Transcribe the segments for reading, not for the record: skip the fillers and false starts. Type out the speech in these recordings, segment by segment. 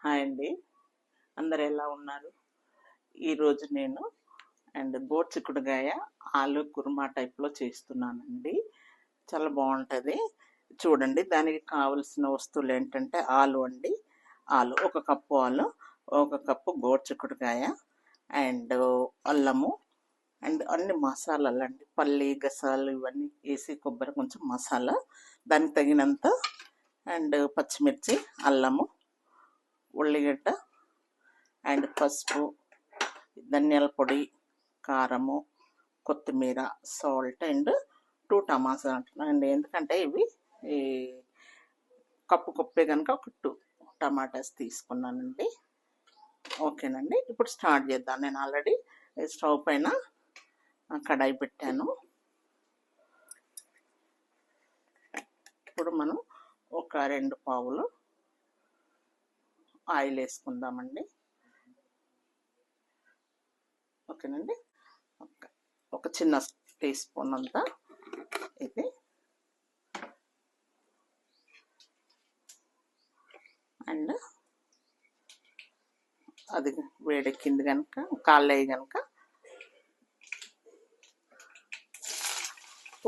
Hi అండి. అందరు ఎలా ఉన్నారు? ఈరోజు నేను గోరుచిక్కుడుకాయ ఆలు కుర్మా టైప్లో చేస్తున్నానండి. చాలా బాగుంటుంది. చూడండి, దానికి కావలసిన వస్తువులు ఏంటంటే ఆలు ఒక కప్పు ఆలు, ఒక కప్పు గోరుచిక్కుడుకాయ, అండ్ అల్లము, అండ్ అన్ని మసాలాలు అండి, పల్లి గసాలు ఇవన్నీ వేసి, కొబ్బరి కొంచెం మసాలా, దానికి తగినంత, అండ్ పచ్చిమిర్చి, అల్లము, ఉల్లిగడ్డ, అండ్ పసుపు, ధనియాల పొడి, కారము, కొత్తిమీర, సాల్ట్, అండ్ 2 టమాటా అండి. ఎందుకంటే ఇవి ఈ కప్పే కనుక ఒక 2 టమాటాస్ తీసుకున్నానండి. ఓకేనండి, ఇప్పుడు స్టార్ట్ చేద్దాం. నేను ఆల్రెడీ స్టవ్ పైన కడాయి పెట్టాను. ఇప్పుడు మనం ఒక 2 పావులు ఆయిల్ వేసుకుందామండి. ఓకేనండి, ఒక చిన్న టీ స్పూన్ అంతా ఇది, అండ్ అది వేడెక్కింది కనుక కాళ్ళయి కనుక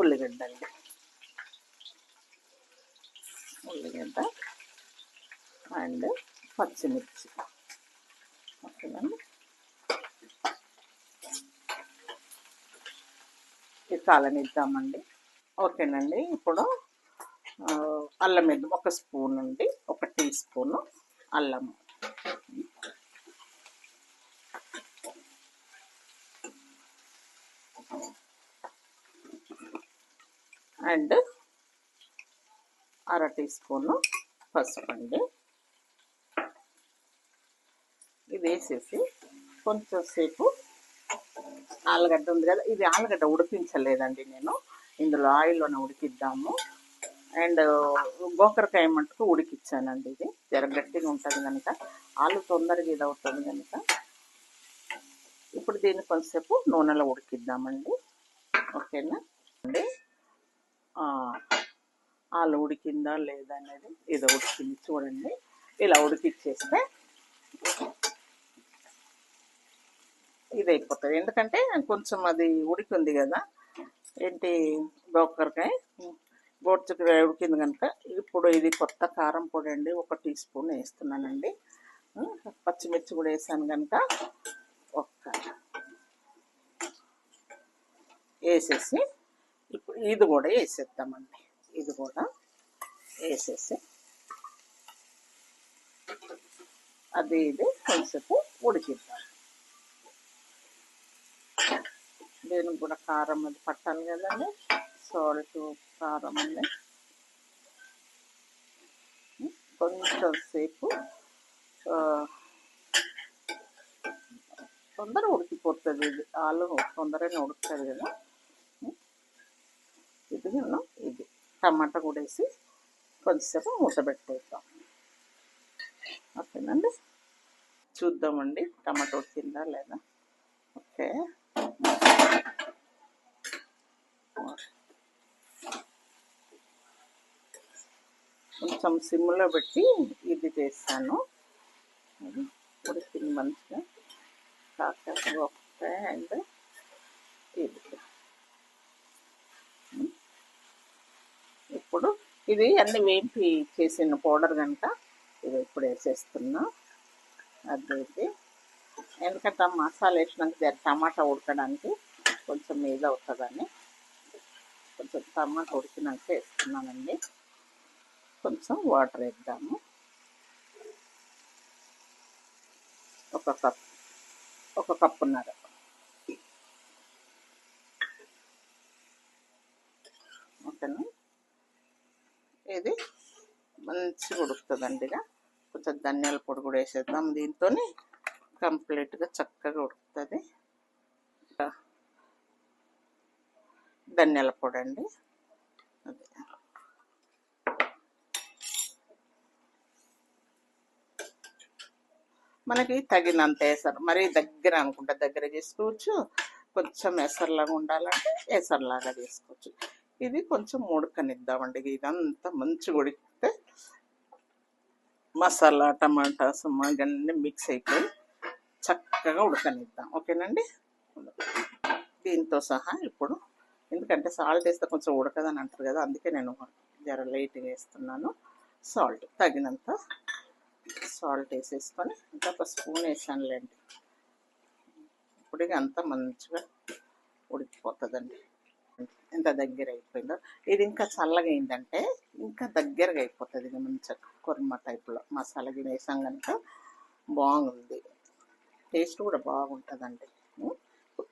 ఉల్లిగడ్డ అండ్ పచ్చిమిర్చి. ఓకేనండి, ఇది కాలనిద్దామండి. ఓకేనండి, ఇప్పుడు అల్లం వేద్దాం. ఒక స్పూన్ అండి, ఒక టీ స్పూను అల్లము, అండ్ అర టీ స్పూను పసుపు అండి. ఇది వేసేసి కొంచెం సేపు ఆలుగడ్డ ఉంది కదా, ఇది ఆలుగడ్డ ఉడికించలేదండి నేను, ఇందులో ఆయిల్లోనే ఉడికిద్దాము. అండ్ గోకరకాయ మట్టుకు ఉడికిచ్చానండి. ఇది జర గట్టిగా ఉంటుంది కనుక, ఆలు తొందరగా ఇది అవుతుంది కనుక. ఇప్పుడు దీన్ని కొంచెంసేపు నూనెలో ఉడికిద్దామండి. ఓకేనా అండి, ఆలు ఉడికిందా లేదా అనేది, ఇది ఉడికింది చూడండి. ఇలా ఉడికిచ్చేస్తే ఇది అయిపోతుంది. ఎందుకంటే కొంచెం అది ఉడికింది కదా, ఏంటి గోకరకాయ గోరుచిక్కుడుకాయ ఉడికింది కనుక. ఇప్పుడు ఇది కొత్త కారం పొడి అండి, 1 టీ స్పూన్ వేస్తున్నానండి. పచ్చిమిర్చి కూడా వేసాను కనుక వేసేసి ఇప్పుడు ఇది కూడా వేసేద్దామండి. ఇది కూడా వేసేసి అది ఇది కొంచెంసేపు ఉడికిద్దాం. దీనికి కూడా కారం అది పట్టాలి కదండి, సాల్ట్, కారం అన్నీ. కొంచెం సేపు తొందరగా ఉడికిపోతుంది. ఇది ఆలు తొందరగా ఉడుకుతుంది కదా. ఇది టమాటా కూడా వేసి కొంచెంసేపు మూత పెట్టేద్దాం. ఓకేనండి, చూద్దామండి టమాటా ఉడికిందా లేదా. ఓకే, కొంచెం సిమ్లో పెట్టి ఇది చేస్తాను. ఉడికింది మంచిగా, కాకపోతే అండ్ ఇది ఇప్పుడు ఇది అన్ని వేంపి చేసిన పౌడర్ కనుక ఇది ఇప్పుడు వేసేస్తున్నా. అది ఎందుకంటే మసాలా వేసినాక టమాటా ఉడకడానికి కొంచెం ఇది అవుతుందని కొంచెం టమాటా ఉడికినాక వేస్తున్నానండి. కొంచెం వాటర్ వేద్దాము, ఒక కప్పున్నర. ఓకేనా, ఇది మంచిగా ఉడుకుతుందండి. ఇక కొంచెం ధనియాల పొడి కూడా వేసేద్దాం. దీంతో కంప్లీట్గా చక్కగా ఉడుకుతుంది. ధనియాల పొడి అండి, అది మనకి తగినంత ఎసరు. మరీ దగ్గర అనుకుంటే దగ్గర చేసుకోవచ్చు, కొంచెం ఎసరులాగా ఉండాలంటే ఎసరులాగా చేసుకోవచ్చు. ఇది కొంచెం ఉడకనిద్దామండి. ఇదంతా మంచిగా ఉడికితే మసాలా టమాటాస్ ఇవన్నీ మిక్స్ అయిపోయి చక్కగా ఉడకనిద్దాం. ఓకేనండి. దీంతో సహా ఇప్పుడు ఎందుకంటే సాల్ట్ వేస్తే కొంచెం ఉడకదని అంటారు కదా, అందుకే నేను జర లైట్గా వేస్తున్నాను. సాల్ట్ తగినంత సాల్ట్ వేసేసుకొని ఇంకా ఒక స్పూన్ వేసానులేండి. ఇప్పుడు అంతా మంచిగా ఉడికిపోతుందండి. ఎంత దగ్గర అయిపోయిందో, ఇది ఇంకా చల్లగా అయిందంటే ఇంకా దగ్గరగా అయిపోతుంది. ఇది మంచిగా కుర్మా టైప్లో మసాలా గిన్నె వేసాం కనుక బాగుంది, టేస్ట్ కూడా బాగుంటుందండి.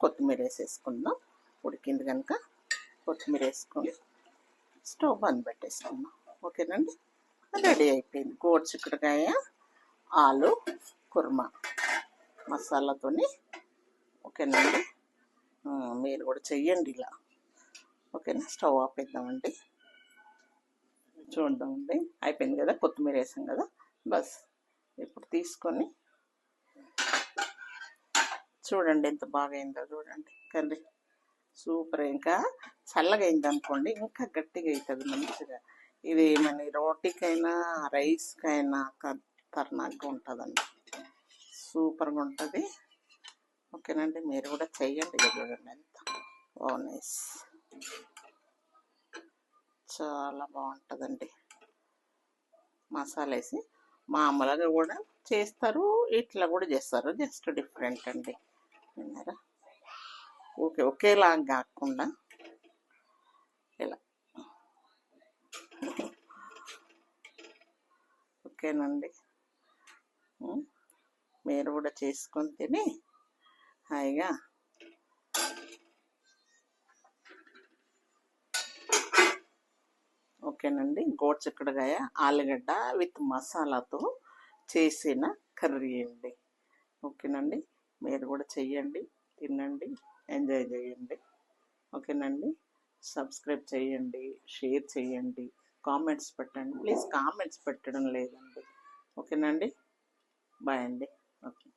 కొత్తిమీర వేసేసుకుందాం. ఉడికింది కనుక కొత్తిమీర వేసుకొని స్టవ్ బంద్ పెట్టేసుకుందాం. ఓకేనండి. రెడీ అయిపోయింది గోరుచిక్కుడుకాయ ఆలు కుర్మా మసాలాతోని. ఓకేనండి. మీరు కూడా చెయ్యండి ఇలా. ఓకేనా. స్టవ్ ఆపేద్దామండి. చూద్దామండి. అయిపోయింది కదా, కొత్తిమీర వేసాం కదా, బస్. ఇప్పుడు తీసుకొని చూడండి ఎంత బాగా అయిందో చూడండి కర్రీ. సూపర్. ఇంకా చల్లగా అయింది అనుకోండి ఇంకా గట్టిగా అవుతుంది మంచిగా. ఇది మన రోటీకైనా రైస్కైనా ఖతర్నాక్గా ఉంటుందండి, సూపర్గా ఉంటుంది. ఓకేనండి. మీరు కూడా చెయ్యండి. చూడండి ఎంత నైస్, చాలా బాగుంటుందండి. మసాలా వేసి మామూలుగా కూడా చేస్తారు, ఇట్లా కూడా చేస్తారు, జస్ట్ డిఫరెంట్ అండి. విన్నారా. ఓకే, ఒకేలాగా కాకుండా ఇలా. ఓకేనండి. మీరు కూడా చేసుకొని తిని హాయిగా ఓకేనండి. గోరుచిక్కుడుకాయ ఆలుగడ్డ విత్ మసాలాతో చేసిన కర్రీ అండి. ఓకేనండి. మీరు కూడా చెయ్యండి, తినండి, ఎంజాయ్ చేయండి. ఓకేనండి. సబ్స్క్రైబ్ చేయండి, షేర్ చేయండి, కామెంట్స్ పెట్టండి. ప్లీజ్ కామెంట్స్ పెట్టడం లేదండి. ఓకేనండి. బాయ్ అండి. ఓకే.